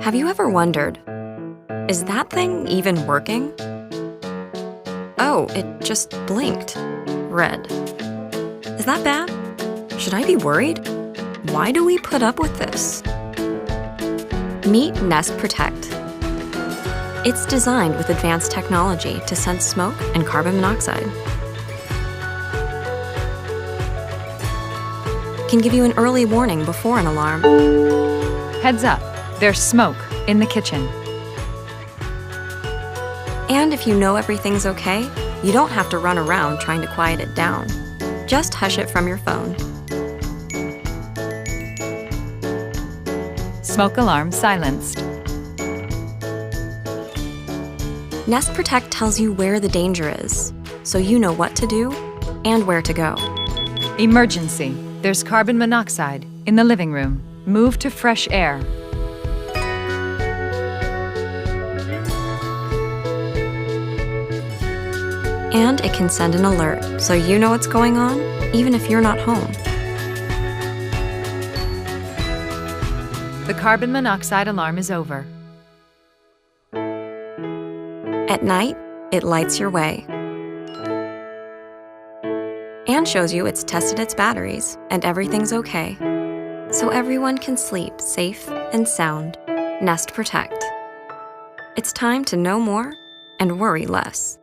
Have you ever wondered, is that thing even working? Oh, it just blinked. Red. Is that bad? Should I be worried? Why do we put up with this? Meet Nest Protect. It's designed with advanced technology to sense smoke and carbon monoxide. Can give you an early warning before an alarm. Heads up, there's smoke in the kitchen. And if you know everything's okay, you don't have to run around trying to quiet it down. Just hush it from your phone. Smoke alarm silenced. Nest Protect tells you where the danger is, so you know what to do and where to go. Emergency. There's carbon monoxide in the living room. Move to fresh air. And it can send an alert, so you know what's going on, even if you're not home. The carbon monoxide alarm is over. At night, it lights your way and shows you it's tested its batteries and everything's okay, so everyone can sleep safe and sound. Nest Protect. It's time to know more and worry less.